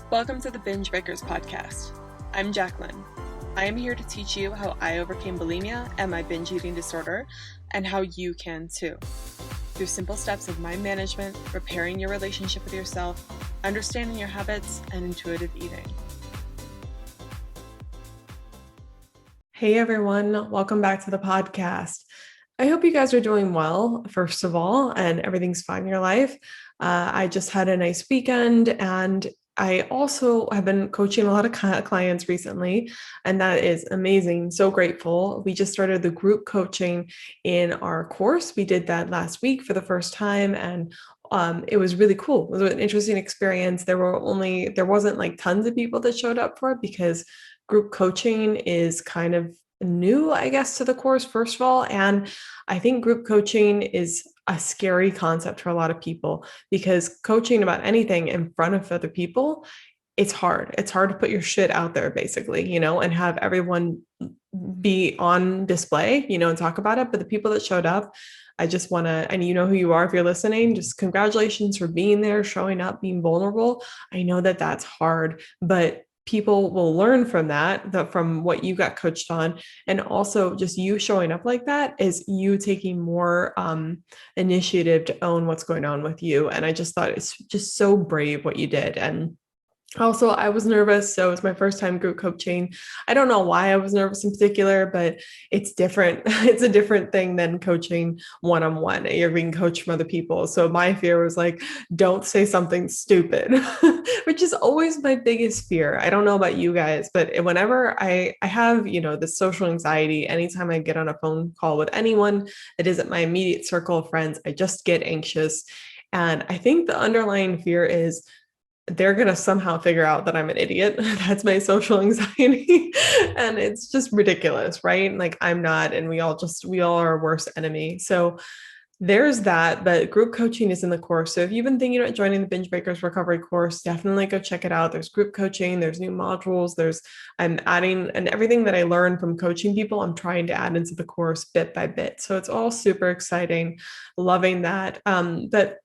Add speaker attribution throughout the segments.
Speaker 1: Welcome to the Binge Breakers podcast. I'm Jacqueline. I am here to teach you how I overcame bulimia and my binge eating disorder, and how you can too. Through simple steps of mind management, repairing your relationship with yourself, understanding your habits, and intuitive eating.
Speaker 2: Hey everyone, welcome back to the podcast. I hope you guys are doing well, first of all, and everything's fine in your life. I just had a nice weekend, and I also have been coaching a lot of clients recently, and that is amazing. So grateful. We just started the group coaching in our course. We did that last week for the first time, and it was really cool. It was an interesting experience. There wasn't like tons of people that showed up for it because group coaching is kind of new, I guess, to the course, first of all. And I think group coaching is a scary concept for a lot of people because coaching about anything in front of other people, it's hard. It's hard to put your shit out there, basically, and have everyone be on display, and talk about it. But the people that showed up, I just want to, and you know who you are if you're listening, just congratulations for being there, showing up, being vulnerable. I know that that's hard, but people will learn from that from what you got coached on. And also just you showing up like that is you taking more initiative to own what's going on with you. And I just thought it's just so brave what you did. And also, I was nervous. So it was my first time group coaching. I don't know why I was nervous in particular, but it's different. It's a different thing than coaching one-on-one. You're being coached from other people. So my fear was like, don't say something stupid, which is always my biggest fear. I don't know about you guys, but whenever I have, the social anxiety, anytime I get on a phone call with anyone that isn't my immediate circle of friends, I just get anxious. And I think the underlying fear is they're going to somehow figure out that I'm an idiot. That's my social anxiety. And it's just ridiculous, right? Like I'm not, and we all are our worst enemy. So there's that, but group coaching is in the course. So if you've been thinking about joining the Binge Breakers Recovery course, definitely go check it out. There's group coaching, there's new modules, I'm adding, and everything that I learned from coaching people, I'm trying to add into the course bit by bit. So it's all super exciting, loving that. But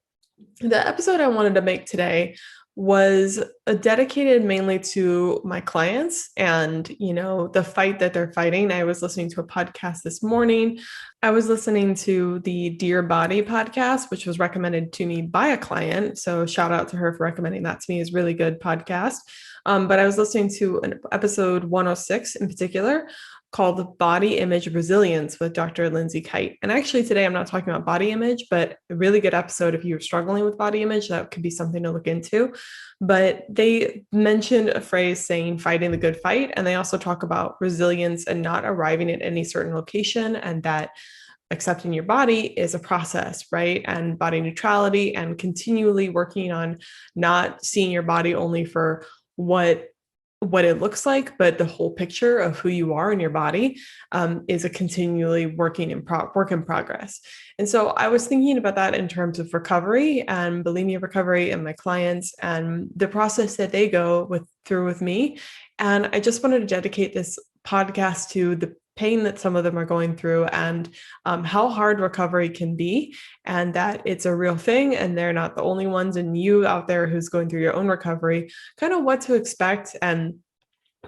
Speaker 2: the episode I wanted to make today was dedicated mainly to my clients and, the fight that they're fighting. I was listening to a podcast this morning. I was listening to the Dear Body podcast, which was recommended to me by a client. So shout out to her for recommending that to me. It's a really good podcast. But I was listening to an episode 106 in particular called Body Image Resilience with Dr. Lindsay Kite. And actually today I'm not talking about body image, but a really good episode if you're struggling with body image, that could be something to look into. But they mentioned a phrase saying fighting the good fight. And they also talk about resilience and not arriving at any certain location, and that accepting your body is a process, right? And body neutrality and continually working on not seeing your body only for what it looks like, but the whole picture of who you are in your body is a continually work in progress. And so I was thinking about that in terms of recovery and bulimia recovery and my clients and the process that they go through with me. And I just wanted to dedicate this podcast to the pain that some of them are going through and how hard recovery can be, and that it's a real thing and they're not the only ones, and you out there who's going through your own recovery, kind of what to expect and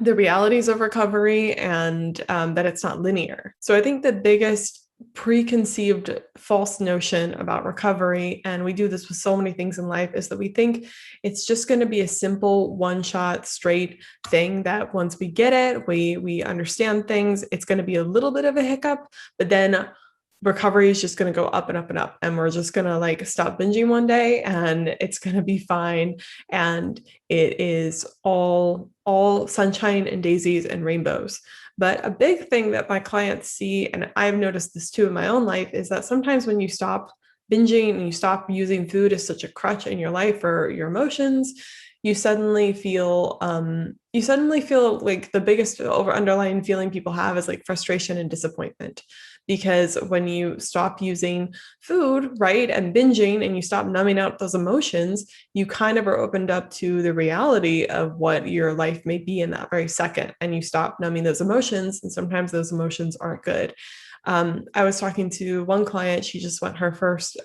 Speaker 2: the realities of recovery, and that it's not linear. So I think the biggest preconceived false notion about recovery, and we do this with so many things in life, is that we think it's just going to be a simple one-shot straight thing that once we get it, we understand things, it's going to be a little bit of a hiccup, but then recovery is just going to go up and up and up, and we're just going to like stop binging one day and it's going to be fine, and it is all sunshine and daisies and rainbows. But a big thing that my clients see, and I've noticed this too in my own life, is that sometimes when you stop binging and you stop using food as such a crutch in your life or your emotions, you suddenly feel like the biggest underlying feeling people have is like frustration and disappointment. Because when you stop using food, right, and binging, and you stop numbing out those emotions, you kind of are opened up to the reality of what your life may be in that very second. And you stop numbing those emotions. And sometimes those emotions aren't good. I was talking to one client, she just went her first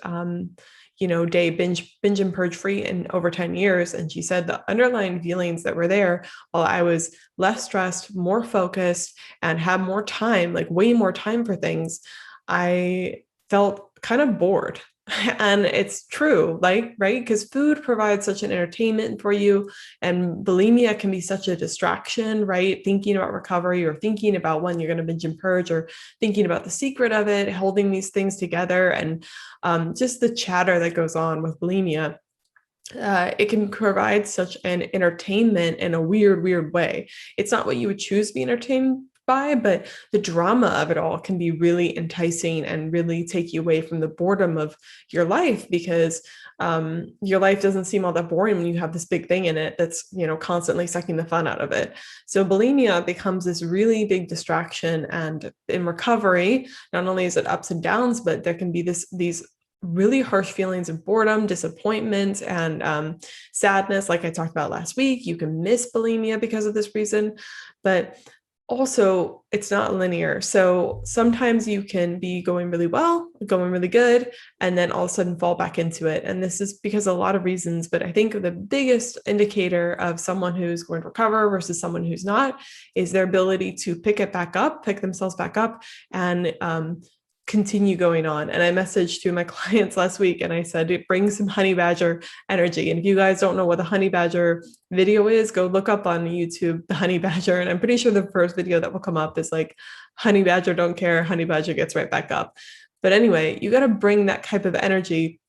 Speaker 2: day binge and purge free in over 10 years. And she said the underlying feelings that were there while I was less stressed, more focused, and had more time, like way more time for things, I felt kind of bored. And it's true, like, right? Because food provides such an entertainment for you, and bulimia can be such a distraction, right? Thinking about recovery or thinking about when you're going to binge and purge or thinking about the secret of it, holding these things together, and just the chatter that goes on with bulimia. It can provide such an entertainment in a weird way. It's not what you would choose to be entertained by, but the drama of it all can be really enticing and really take you away from the boredom of your life, because your life doesn't seem all that boring when you have this big thing in it that's, constantly sucking the fun out of it. So bulimia becomes this really big distraction. And in recovery, not only is it ups and downs, but there can be these really harsh feelings of boredom, disappointment, and sadness. Like I talked about last week, you can miss bulimia because of this reason, but also it's not linear. So sometimes you can be going really well, going really good, and then all of a sudden fall back into it. And this is because of a lot of reasons, but I think the biggest indicator of someone who's going to recover versus someone who's not is their ability to pick themselves back up, and continue going on. And I messaged to my clients last week and I said, it brings some honey badger energy. And if you guys don't know what the honey badger video is, go look up on YouTube, the honey badger. And I'm pretty sure the first video that will come up is like, honey badger don't care, honey badger gets right back up. But anyway, you got to bring that type of energy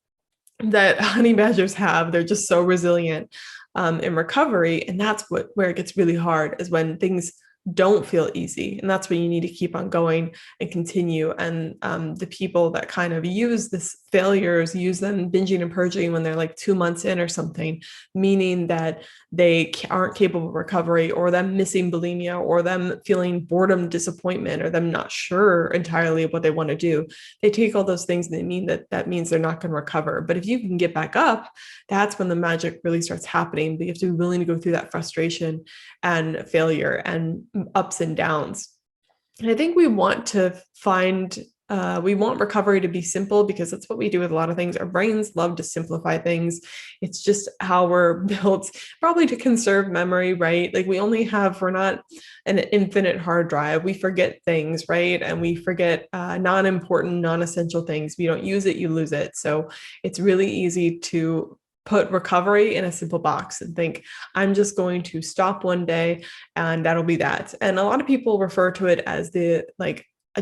Speaker 2: that honey badgers have. They're just so resilient in recovery. And that's where it gets really hard, is when things don't feel easy. And that's when you need to keep on going and continue. And the people that kind of use this failures, use them binging and purging when they're like 2 months in or something, meaning that they aren't capable of recovery, or them missing bulimia, or them feeling boredom, disappointment, or them not sure entirely what they want to do. They take all those things and they mean that means they're not going to recover. But if you can get back up, that's when the magic really starts happening. But you have to be willing to go through that frustration and failure and ups and downs. And I think we want recovery to be simple, because that's what we do with a lot of things. Our brains love to simplify things. It's just how we're built, probably to conserve memory, right? Like we're not an infinite hard drive. We forget things, right? And we forget non-important, non-essential things. If you don't use it, you lose it. So it's really easy to put recovery in a simple box and think, I'm just going to stop one day and that'll be that. And a lot of people refer to it as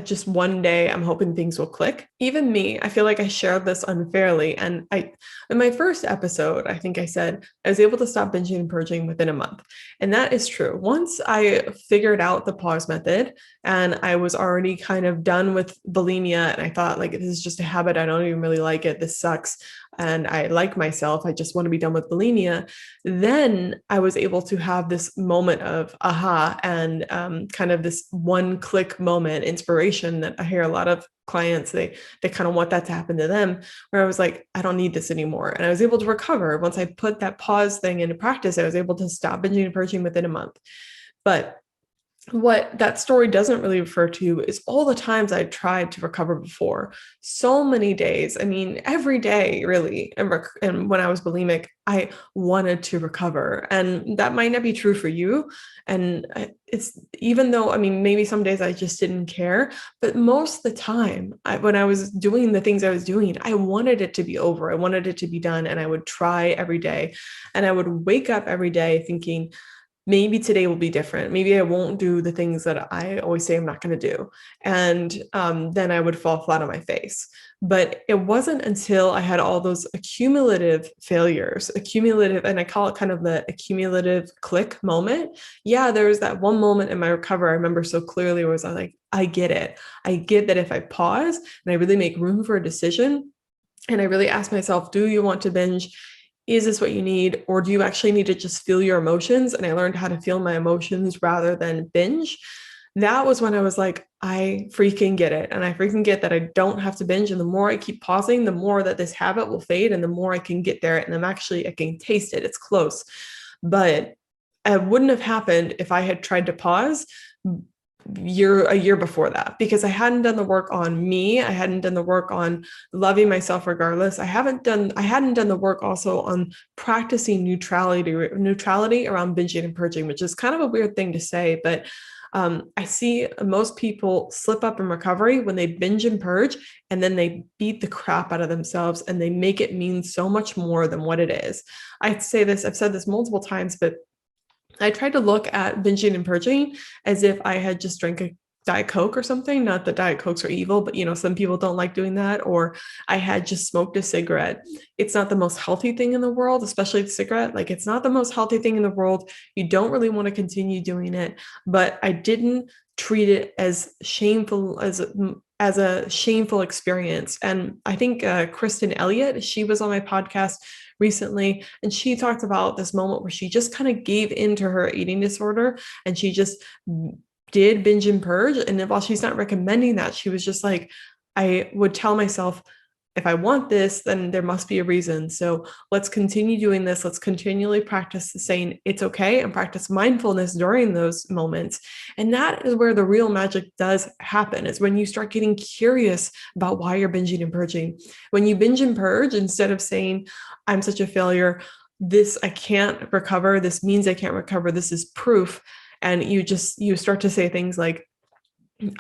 Speaker 2: just one day, I'm hoping things will click. Even me, I feel like I shared this unfairly. And in my first episode, I think I said I was able to stop binging and purging within a month. And that is true. Once I figured out the pause method and I was already kind of done with bulimia, and I thought, like, this is just a habit, I don't even really like it, this sucks, and I like myself, I just want to be done with bulimia, then I was able to have this moment of aha, and kind of this one click moment, inspiration, that I hear a lot of clients, they kind of want that to happen to them, where I was like, I don't need this anymore. And I was able to recover. Once I put that pause thing into practice, I was able to stop binging and purging within a month. But what that story doesn't really refer to is all the times I tried to recover before. So many days, I mean, every day really. And when I was bulimic, I wanted to recover. And that might not be true for you. And it's, even though, I mean, maybe some days I just didn't care, but most of the time when I was doing the things I was doing, I wanted it to be over. I wanted it to be done. And I would try every day. And I would wake up every day thinking, maybe today will be different. Maybe I won't do the things that I always say I'm not going to do. And then I would fall flat on my face. But it wasn't until I had all those accumulative failures, and I call it kind of the accumulative click moment. Yeah, there was that one moment in my recovery I remember so clearly, where I was like, I get it. I get that if I pause and I really make room for a decision, and I really ask myself, do you want to binge? Is this what you need? Or do you actually need to just feel your emotions? And I learned how to feel my emotions rather than binge. That was when I was like, I freaking get it. And I freaking get that I don't have to binge. And the more I keep pausing, the more that this habit will fade, and the more I can get there. And I can taste it. It's close. But it wouldn't have happened if I had tried to pause a year before that, because I hadn't done the work on me. I hadn't done the work on loving myself regardless. I hadn't done the work also on practicing neutrality around binging and purging, which is kind of a weird thing to say, but I see most people slip up in recovery when they binge and purge, and then they beat the crap out of themselves and they make it mean so much more than what it is. I've said this multiple times, but I tried to look at binging and purging as if I had just drank a Diet Coke or something. Not that Diet Cokes are evil, but some people don't like doing that. Or I had just smoked a cigarette. It's not the most healthy thing in the world, especially the cigarette. Like, it's not the most healthy thing in the world. You don't really want to continue doing it, but I didn't treat it as shameful as a shameful experience. And I think Kristen Elliott, she was on my podcast recently, and she talked about this moment where she just kind of gave into her eating disorder and she just did binge and purge. And while she's not recommending that, she was just like, I would tell myself, if I want this, then there must be a reason. So let's continue doing this. Let's continually practice saying it's okay and practice mindfulness during those moments. And that is where the real magic does happen, is when you start getting curious about why you're binging and purging. When you binge and purge, instead of saying, I'm such a failure, I can't recover, this means I can't recover, this is proof. And you start to say things like,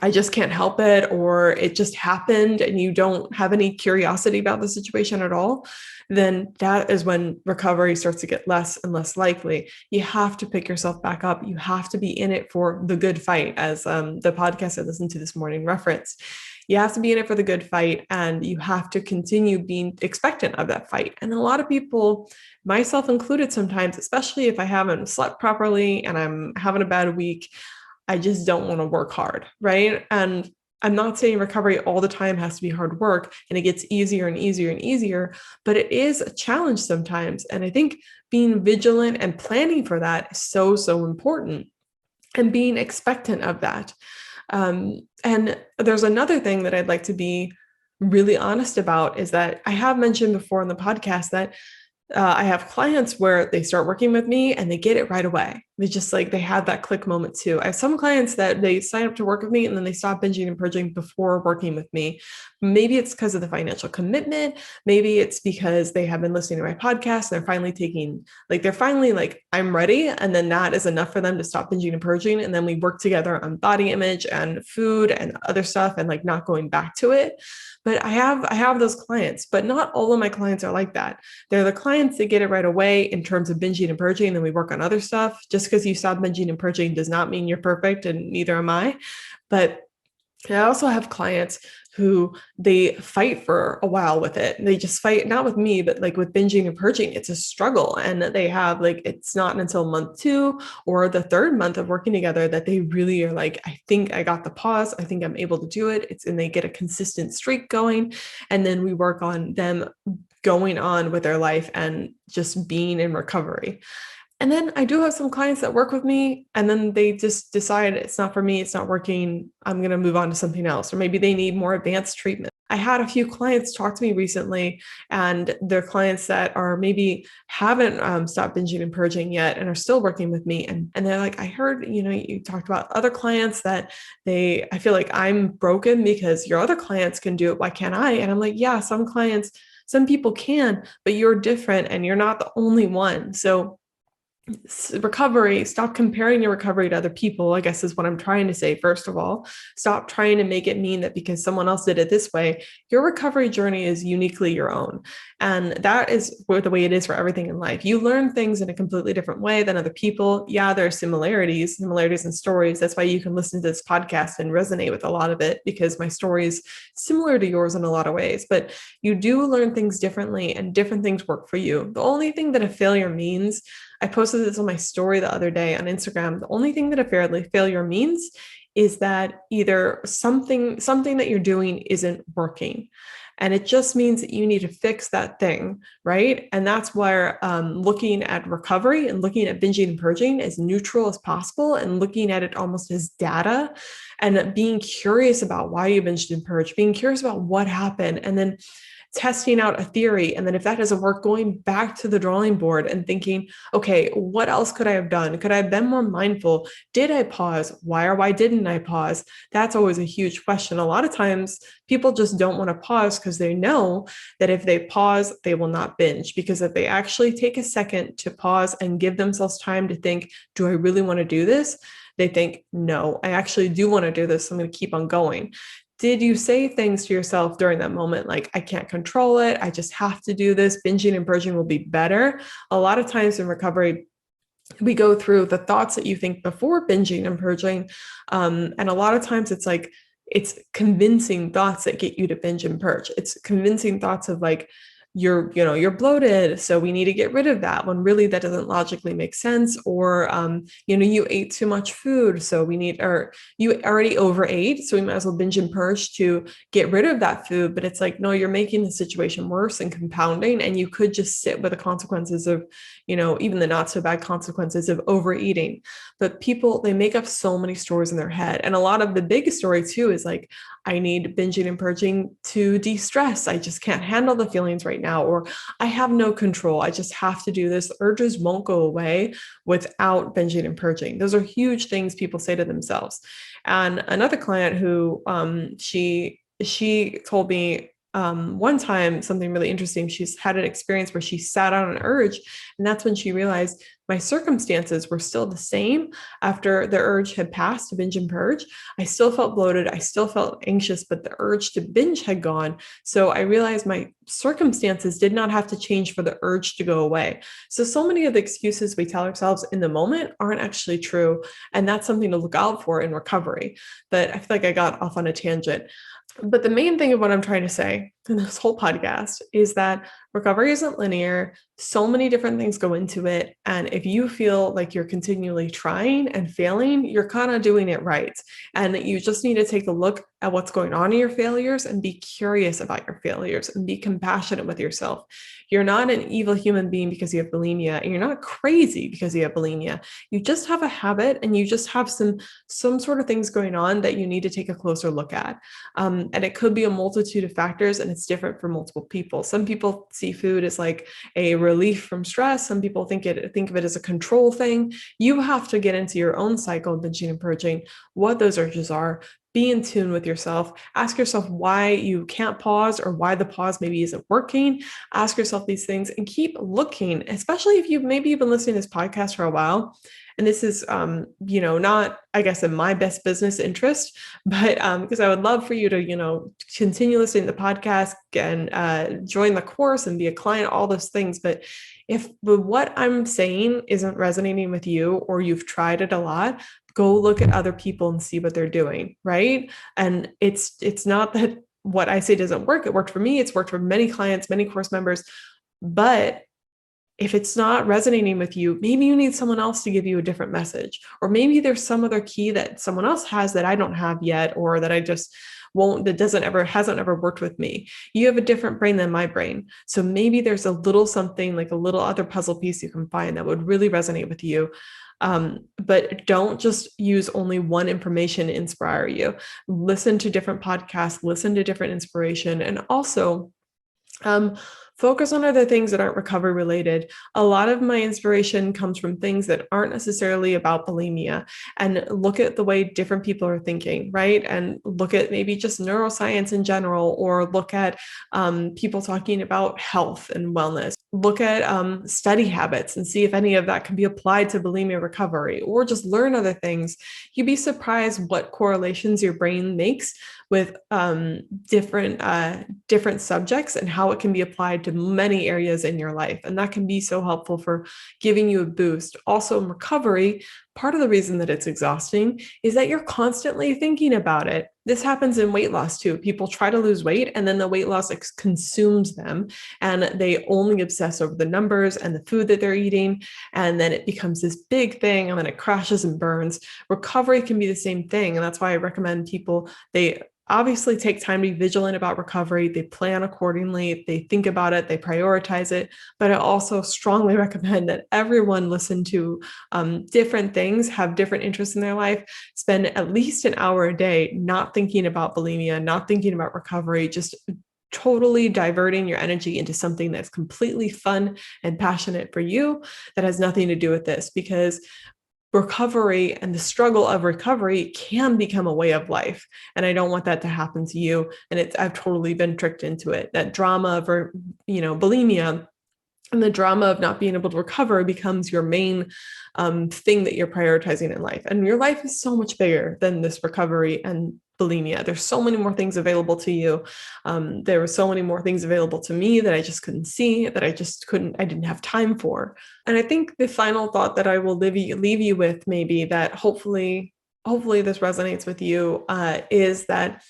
Speaker 2: I just can't help it, or it just happened, and you don't have any curiosity about the situation at all, then that is when recovery starts to get less and less likely. You have to pick yourself back up. You have to be in it for the good fight, as the podcast I listened to this morning referenced. You have to be in it for the good fight, and you have to continue being expectant of that fight. And a lot of people, myself included sometimes, especially if I haven't slept properly and I'm having a bad week, I just don't want to work hard, right? And I'm not saying recovery all the time has to be hard work and it gets easier and easier and easier, but it is a challenge sometimes. And I think being vigilant and planning for that is so, so important, and being expectant of that. And there's another thing that I'd like to be really honest about, is that I have mentioned before in the podcast that I have clients where they start working with me and they get it right away. They have that click moment too. I have some clients that they sign up to work with me and then they stop binging and purging before working with me. Maybe it's because of the financial commitment. Maybe it's because they have been listening to my podcast and they're finally like, I'm ready. And then that is enough for them to stop binging and purging. And then we work together on body image and food and other stuff, and like not going back to it. But I have those clients, but not all of my clients are like that. They're the clients that get it right away in terms of binging and purging, and then we work on other stuff. Just because you stop binging and purging does not mean you're perfect, and neither am I. But I also have clients who they fight for a while with it. They just fight, not with me, but like with binging and purging, it's a struggle. And they have it's not until month 2 or the 3rd month of working together that they really are like, I think I got the pause. I think I'm able to do it. And they get a consistent streak going. And then we work on them going on with their life and just being in recovery. And then I do have some clients that work with me and then they just decide it's not for me, it's not working, I'm going to move on to something else, or maybe they need more advanced treatment. I had a few clients talk to me recently, and they're clients that are maybe haven't stopped binging and purging yet and are still working with me. And they're like, I heard, you talked about other clients that I feel like I'm broken because your other clients can do it. Why can't I? And I'm like, yeah, some people can, but you're different and you're not the only one. So recovery, stop comparing your recovery to other people, I guess is what I'm trying to say. First of all, stop trying to make it mean that because someone else did it this way, your recovery journey is uniquely your own. And that is the way it is for everything in life. You learn things in a completely different way than other people. Yeah, there are similarities and stories. That's why you can listen to this podcast and resonate with a lot of it, because my story is similar to yours in a lot of ways, but you do learn things differently and different things work for you. The only thing that a failure means, I posted this on my story the other day on Instagram. The only thing that a failure means is that either something that you're doing isn't working. And it just means that you need to fix that thing, right? And that's where looking at recovery and looking at binging and purging as neutral as possible, and looking at it almost as data, and being curious about why you binged and purged, being curious about what happened, and then testing out a theory. And then if that doesn't work, going back to the drawing board and thinking, okay, what else could I have done? Could I have been more mindful? Did I pause? Why or why didn't I pause? That's always a huge question. A lot of times people just don't want to pause because they know that if they pause, they will not binge. Because if they actually take a second to pause and give themselves time to think, do I really want to do this? They think, no, I actually do want to do this. So I'm going to keep on going. Did you say things to yourself during that moment like, I can't control it, I just have to do this, binging and purging will be better? A lot of times in recovery, we go through the thoughts that you think before binging and purging. And a lot of times it's convincing thoughts that get you to binge and purge. It's convincing thoughts of like, you're bloated, so we need to get rid of that, when really that doesn't logically make sense. Or you ate too much food, so or you already overate, so we might as well binge and purge to get rid of that food. But it's like, no, you're making the situation worse and compounding, and you could just sit with the consequences of even the not so bad consequences of overeating. But people, they make up so many stories in their head, and a lot of the biggest story too is like, I need binging and purging to de-stress. I just can't handle the feelings right now, or I have no control. I just have to do this. Urges won't go away without binging and purging. Those are huge things people say to themselves. And another client who she told me one time something really interesting. She's had an experience where she sat on an urge, and that's when she realized my circumstances were still the same after the urge had passed to binge and purge. I still felt bloated, I still felt anxious, but the urge to binge had gone. So I realized my circumstances did not have to change for the urge to go away. So many of the excuses we tell ourselves in the moment aren't actually true, and that's something to look out for in recovery. But I feel like I got off on a tangent. But the main thing of what I'm trying to say in this whole podcast is that recovery isn't linear. So many different things go into it. And if you feel like you're continually trying and failing, you're kind of doing it right. And that you just need to take a look at what's going on in your failures and be curious about your failures and be compassionate with yourself. You're not an evil human being because you have bulimia, and you're not crazy because you have bulimia. You just have a habit, and you just have some sort of things going on that you need to take a closer look at. And it could be a multitude of factors, and it's different for multiple people. Some people see food as like a relief from stress. Some people think of it as a control thing. You have to get into your own cycle of binging and purging, what those urges are. Be in tune with yourself. Ask yourself why you can't pause, or why the pause maybe isn't working. Ask yourself these things and keep looking, especially if you've been listening to this podcast for a while. And this is, not, I guess, in my best business interest, but because I would love for you to, continue listening to the podcast and join the course and be a client, all those things. But if what I'm saying isn't resonating with you, or you've tried it a lot, go look at other people and see what they're doing, right? And it's not that what I say doesn't work. It worked for me. It's worked for many clients, many course members. But if it's not resonating with you, maybe you need someone else to give you a different message. Or maybe there's some other key that someone else has that I don't have yet, or that I just hasn't ever worked with me. You have a different brain than my brain. So maybe there's a little something, like a little other puzzle piece you can find that would really resonate with you. But don't just use only one information to inspire you. Listen to different podcasts, listen to different inspiration, and also focus on other things that aren't recovery related. A lot of my inspiration comes from things that aren't necessarily about bulimia, and look at the way different people are thinking, right? And look at maybe just neuroscience in general, or look at people talking about health and wellness. Look at study habits and see if any of that can be applied to bulimia recovery, or just learn other things. You'd be surprised what correlations your brain makes with different subjects, and how it can be applied to many areas in your life. And that can be so helpful for giving you a boost. Also, in recovery, part of the reason that it's exhausting is that you're constantly thinking about it. This happens in weight loss too. People try to lose weight, and then the weight loss consumes them, and they only obsess over the numbers and the food that they're eating. And then it becomes this big thing, and then it crashes and burns. Recovery can be the same thing. And that's why I recommend people, they obviously take time to be vigilant about recovery. They plan accordingly, they think about it, they prioritize it. But I also strongly recommend that everyone listen to different things, have different interests in their life, spend at least an hour a day not thinking about bulimia, not thinking about recovery, just totally diverting your energy into something that's completely fun and passionate for you that has nothing to do with this, because recovery and the struggle of recovery can become a way of life. And I don't want that to happen to you. And I've totally been tricked into it. That drama of, bulimia and the drama of not being able to recover becomes your main thing that you're prioritizing in life. And your life is so much bigger than this recovery and bulimia. There's so many more things available to you. There were so many more things available to me that I just couldn't see, that I didn't have time for. And I think the final thought that I will leave you with, maybe, that hopefully this resonates with you, is that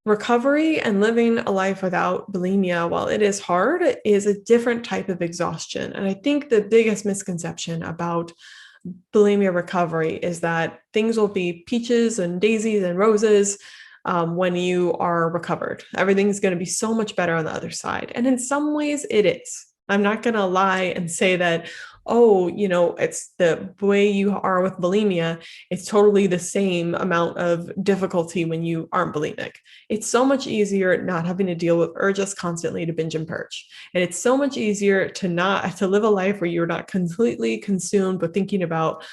Speaker 2: recovery and living a life without bulimia, while it is hard, is a different type of exhaustion. And I think the biggest misconception about bulimia recovery is that things will be peaches and daisies and roses when you are recovered. Everything's going to be so much better on the other side. And in some ways it is. I'm not going to lie and say that, it's the way you are with bulimia. It's totally the same amount of difficulty when you aren't bulimic. It's so much easier not having to deal with urges constantly to binge and purge. And it's so much easier to live a life where you're not completely consumed with thinking about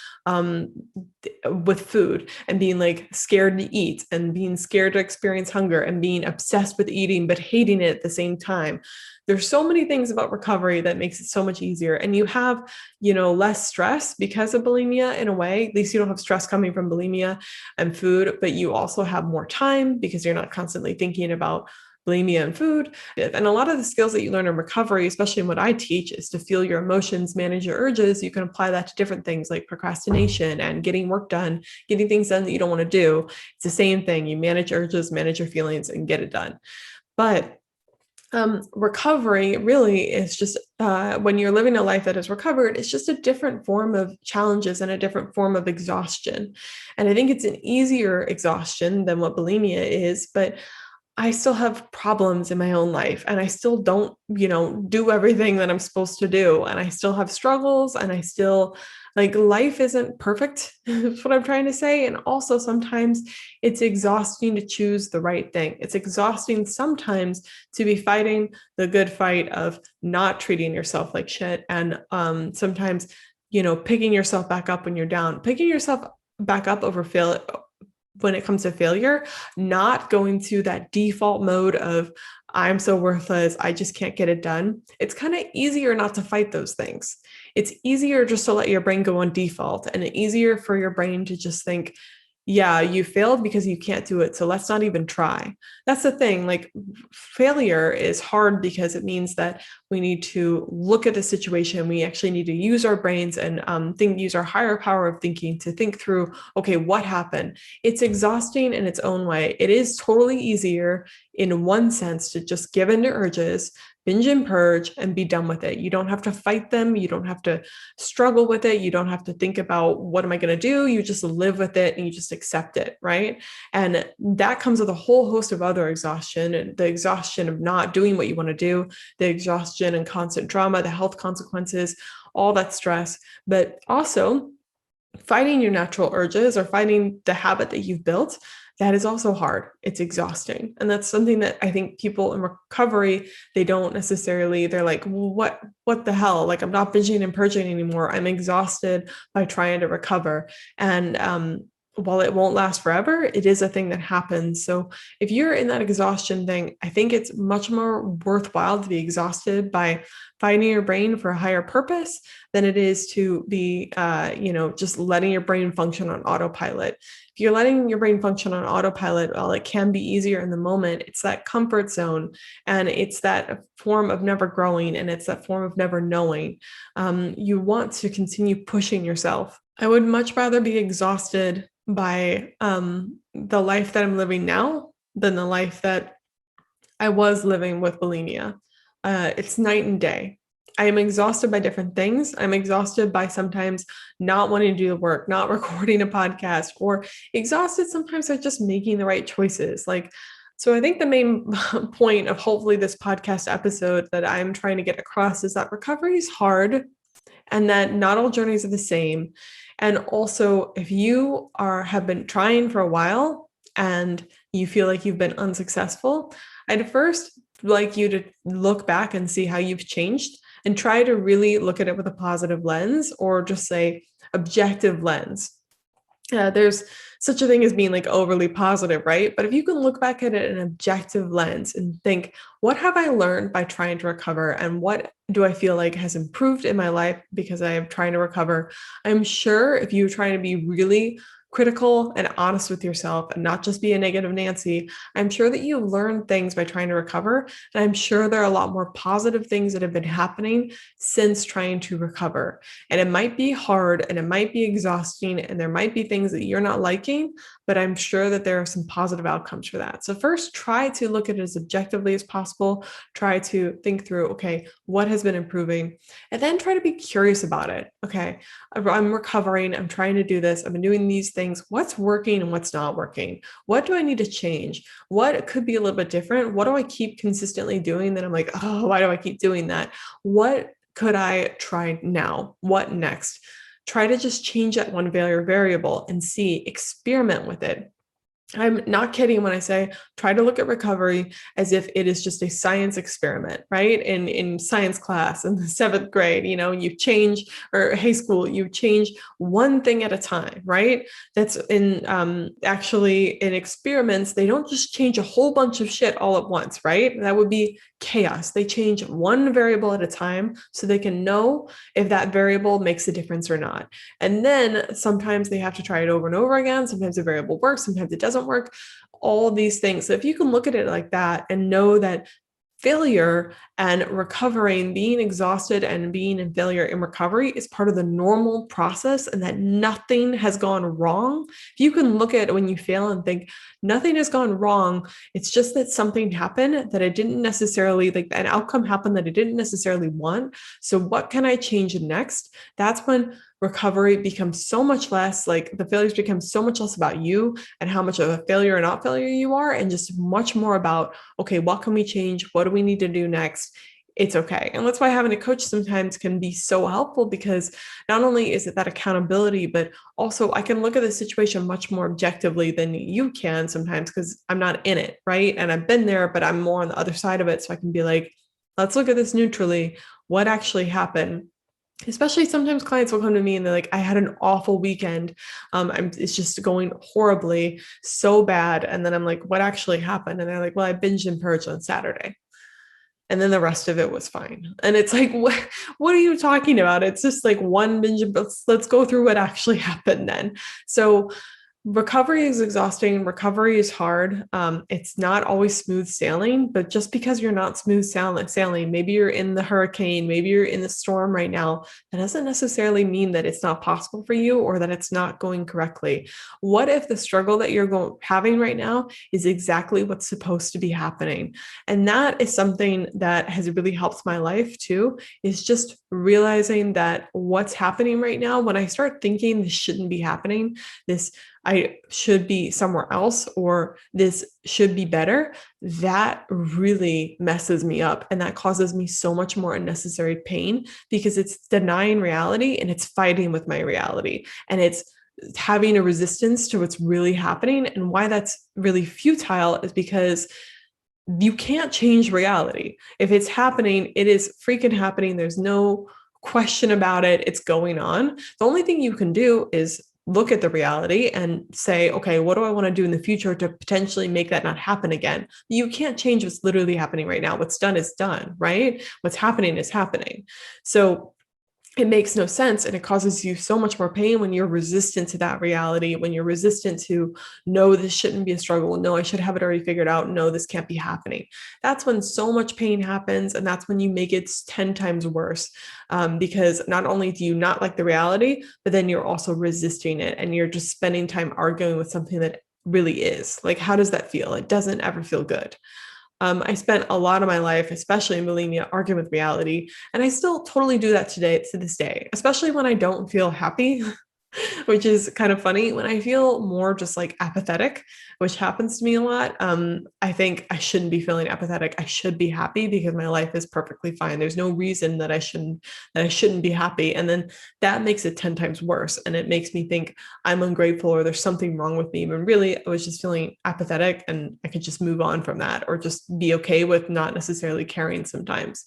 Speaker 2: with food and being like scared to eat and being scared to experience hunger and being obsessed with eating but hating it at the same time. There's so many things about recovery that makes it so much easier. And you have, less stress because of bulimia in a way. At least you don't have stress coming from bulimia and food, but you also have more time because you're not constantly thinking about bulimia and food. And a lot of the skills that you learn in recovery, especially in what I teach, is to feel your emotions, manage your urges. You can apply that to different things like procrastination and getting work done, getting things done that you don't want to do. It's the same thing. You manage urges, manage your feelings, and get it done. But recovery really is just, when you're living a life that is recovered, it's just a different form of challenges and a different form of exhaustion. And I think it's an easier exhaustion than what bulimia is, but I still have problems in my own life, and I still don't, do everything that I'm supposed to do. And I still have struggles, and I still, life isn't perfect, is what I'm trying to say. And also sometimes it's exhausting to choose the right thing. It's exhausting sometimes to be fighting the good fight of not treating yourself like shit. And sometimes, picking yourself back up when you're down, picking yourself back up when it comes to failure, not going to that default mode of I'm so worthless, I just can't get it done. It's kind of easier not to fight those things. It's easier just to let your brain go on default, and easier for your brain to just think, yeah, you failed because you can't do it, so let's not even try. That's the thing. Failure is hard because it means that we need to look at the situation. We actually need to use our brains and use our higher power of thinking to think through, okay, what happened? It's exhausting in its own way. It is totally easier in one sense to just give in to urges, binge and purge, and be done with it. You don't have to fight them. You don't have to struggle with it. You don't have to think about what am I going to do? You just live with it and you just accept it, right? And that comes with a whole host of other exhaustion, and the exhaustion of not doing what you want to do, the exhaustion and constant drama, the health consequences, all that stress, but also fighting your natural urges or fighting the habit that you've built. That is also hard. It's exhausting. And that's something that I think people in recovery, they don't necessarily, they're like, well, what the hell? I'm not binging and purging anymore. I'm exhausted by trying to recover. And while it won't last forever, it is a thing that happens. So if you're in that exhaustion thing, I think it's much more worthwhile to be exhausted by fighting your brain for a higher purpose than it is to be, just letting your brain function on autopilot. If you're letting your brain function on autopilot, well, it can be easier in the moment. It's that comfort zone, and it's that form of never growing, and it's that form of never knowing. You want to continue pushing yourself. I would much rather be exhausted by the life that I'm living now than the life that I was living with bulimia. It's night and day. I am exhausted by different things. I'm exhausted by sometimes not wanting to do the work, not recording a podcast, or exhausted sometimes by just making the right choices. So I think the main point of hopefully this podcast episode that I'm trying to get across is that recovery is hard, and that not all journeys are the same. And also, if you have been trying for a while and you feel like you've been unsuccessful, I'd first like you to look back and see how you've changed and try to really look at it with a positive lens, or just say objective lens. There's such a thing as being like overly positive, right? But if you can look back at it in an objective lens and think, what have I learned by trying to recover? And what do I feel like has improved in my life because I am trying to recover? I'm sure if you're trying to be really critical and honest with yourself and not just be a negative Nancy, I'm sure that you learned things by trying to recover. And I'm sure there are a lot more positive things that have been happening since trying to recover. And it might be hard and it might be exhausting and there might be things that you're not liking, but I'm sure that there are some positive outcomes for that. So first, try to look at it as objectively as possible. Try to think through, okay, what has been improving? And then try to be curious about it. Okay, I'm recovering. I'm trying to do this. I've been doing these things. What's working and what's not working? What do I need to change? What could be a little bit different? What do I keep consistently doing that I'm like, oh, why do I keep doing that? What could I try now? What next? Try to just change that one variable and see, experiment with it. I'm not kidding when I say try to look at recovery as if it is just a science experiment, right? In science class in the 7th grade, you change, or high school, you change one thing at a time, right? That's in actually in experiments, they don't just change a whole bunch of shit all at once, right? That would be chaos. They change one variable at a time so they can know if that variable makes a difference or not. And then sometimes they have to try it over and over again. Sometimes the variable works, sometimes it doesn't work, all these things. So if you can look at it like that and know that failure and recovering, being exhausted and being in failure in recovery is part of the normal process and that nothing has gone wrong. If you can look at it when you fail and think nothing has gone wrong, it's just that something happened that I didn't necessarily, like an outcome happened that I didn't necessarily want. So what can I change next? That's when recovery becomes so much less, like the failures become so much less about you and how much of a failure or not failure you are, and just much more about, okay, what can we change? What do we need to do next? It's okay. And that's why having a coach sometimes can be so helpful, because not only is it that accountability, but also I can look at the situation much more objectively than you can sometimes because I'm not in it, right? And I've been there, but I'm more on the other side of it. So I can be like, let's look at this neutrally. What actually happened? Especially sometimes clients will come to me and they're like, I had an awful weekend. It's just going horribly, so bad. And then I'm like, what actually happened? And they're like, well, I binged and purged on Saturday. And then the rest of it was fine. And it's like, what are you talking about? It's just like one binge. Let's go through what actually happened then. So recovery is exhausting. Recovery is hard. It's not always smooth sailing, but just because you're not smooth sailing, maybe you're in the hurricane, maybe you're in the storm right now, that doesn't necessarily mean that it's not possible for you or that it's not going correctly. What if the struggle that you're having right now is exactly what's supposed to be happening? And that is something that has really helped my life too, is just realizing that what's happening right now, when I start thinking this shouldn't be happening, I should be somewhere else, or this should be better, that really messes me up. And that causes me so much more unnecessary pain, because it's denying reality and it's fighting with my reality. And it's having a resistance to what's really happening. And why that's really futile is because you can't change reality. If it's happening, it is freaking happening. There's no question about it. It's going on. The only thing you can do is look at the reality and say, okay, what do I want to do in the future to potentially make that not happen again? You can't change what's literally happening right now. What's done is done, right? What's happening is happening. So it makes no sense. And it causes you so much more pain when you're resistant to that reality, when you're resistant to, no, this shouldn't be a struggle. No, I should have it already figured out. No, this can't be happening. That's when so much pain happens. And that's when you make it 10 times worse, because not only do you not like the reality, but then you're also resisting it. And you're just spending time arguing with something that really is. Like, how does that feel? It doesn't ever feel good. I spent a lot of my life, especially in bulimia, arguing with reality. And I still totally do that today, to this day, especially when I don't feel happy. which is kind of funny. When I feel more just like apathetic, which happens to me a lot, I think I shouldn't be feeling apathetic. I should be happy because my life is perfectly fine. There's no reason that I shouldn't be happy. And then that makes it 10 times worse. And it makes me think I'm ungrateful or there's something wrong with me. When really I was just feeling apathetic and I could just move on from that or just be okay with not necessarily caring sometimes.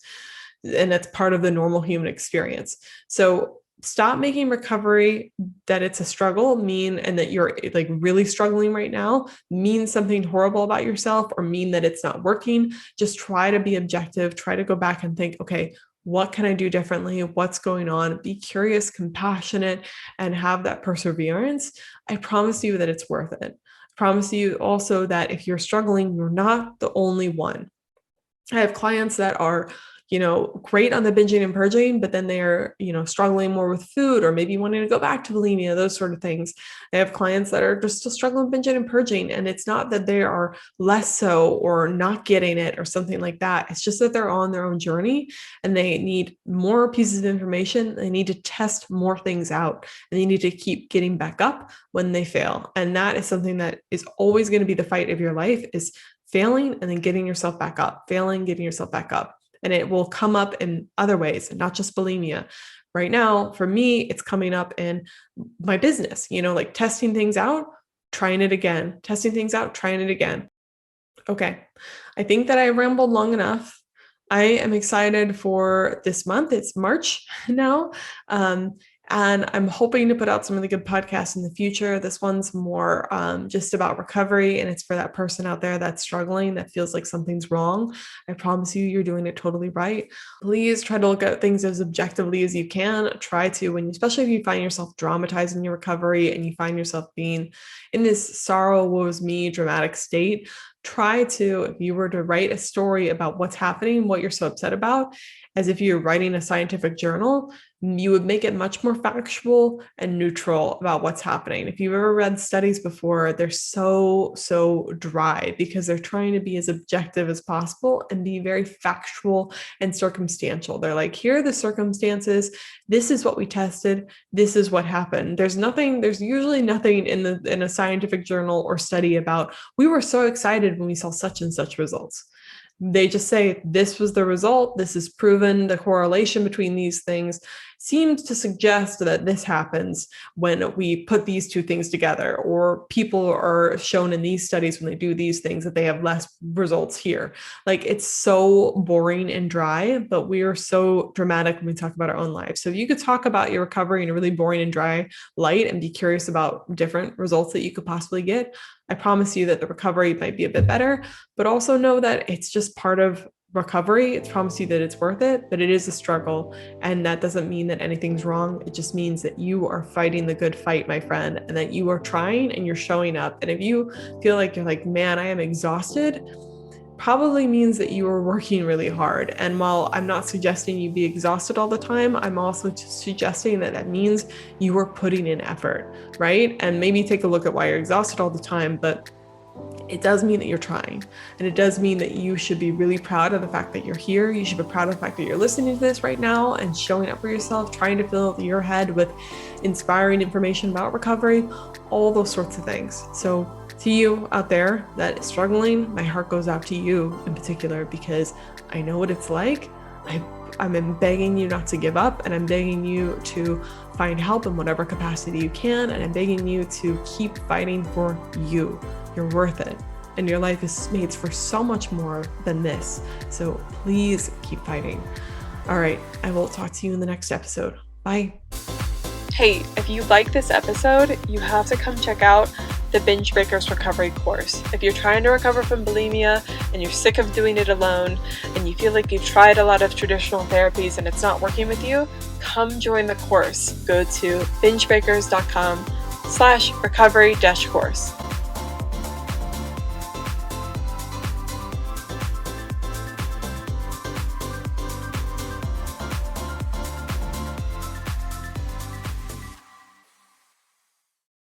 Speaker 2: And that's part of the normal human experience. So stop making recovery that it's a struggle mean, and that you're like really struggling right now, mean something horrible about yourself or mean that it's not working. Just try to be objective, try to go back and think, okay, what can I do differently? What's going on? Be curious, compassionate, and have that perseverance. I promise you that it's worth it. I promise you also that if you're struggling, you're not the only one. I have clients that are great on the binging and purging, but then they're, struggling more with food or maybe wanting to go back to bulimia, those sort of things. I have clients that are just still struggling with binging and purging. And it's not that they are less so or not getting it or something like that. It's just that they're on their own journey and they need more pieces of information. They need to test more things out and they need to keep getting back up when they fail. And that is something that is always going to be the fight of your life, is failing and then getting yourself back up, failing, getting yourself back up. And it will come up in other ways, not just bulimia. Right now, for me, it's coming up in my business, like testing things out, trying it again, testing things out, trying it again. Okay. I think that I rambled long enough. I am excited for this month. It's March now. And I'm hoping to put out some really good podcasts in the future. This one's more just about recovery, and it's for that person out there that's struggling, that feels like something's wrong. I promise you, you're doing it totally right. Please try to look at things as objectively as you can. Try to, especially if you find yourself dramatizing your recovery and you find yourself being in this sorrow, woe is me, dramatic state, try to, if you were to write a story about what's happening, what you're so upset about, as if you're writing a scientific journal, you would make it much more factual and neutral about what's happening. If you've ever read studies before, they're so dry because they're trying to be as objective as possible and be very factual and circumstantial. They're like, here are the circumstances. This is what we tested. This is what happened. There's usually nothing in a scientific journal or study about, we were so excited when we saw such and such results. They just say, this was the result. This is proven. The correlation between these things seems to suggest that this happens when we put these two things together, or people are shown in these studies when they do these things that they have less results here. Like, it's so boring and dry, but we are so dramatic when we talk about our own lives. So if you could talk about your recovery in a really boring and dry light and be curious about different results that you could possibly get, I promise you that the recovery might be a bit better, but also know that it's just part of recovery. I promise you that it's worth it, but it is a struggle. And that doesn't mean that anything's wrong. It just means that you are fighting the good fight, my friend, and that you are trying and you're showing up. And if you feel like you're like, man, I am exhausted, probably means that you are working really hard. And while I'm not suggesting you be exhausted all the time, I'm also suggesting that means you are putting in effort, right? And maybe take a look at why you're exhausted all the time, but it does mean that you're trying. And it does mean that you should be really proud of the fact that you're here. You should be proud of the fact that you're listening to this right now and showing up for yourself, trying to fill your head with inspiring information about recovery, all those sorts of things. So to you out there that is struggling, my heart goes out to you in particular, because I know what it's like. I'm begging you not to give up, and I'm begging you to find help in whatever capacity you can, and I'm begging you to keep fighting for you. You're worth it, and your life is made for so much more than this. So please keep fighting. All right, I will talk to you in the next episode. Bye.
Speaker 1: Hey, if you like this episode, you have to come check out the Binge Breakers Recovery course. If you're trying to recover from bulimia and you're sick of doing it alone and you feel like you've tried a lot of traditional therapies and it's not working with you, come join the course. Go to bingebreakers.com/recovery-course.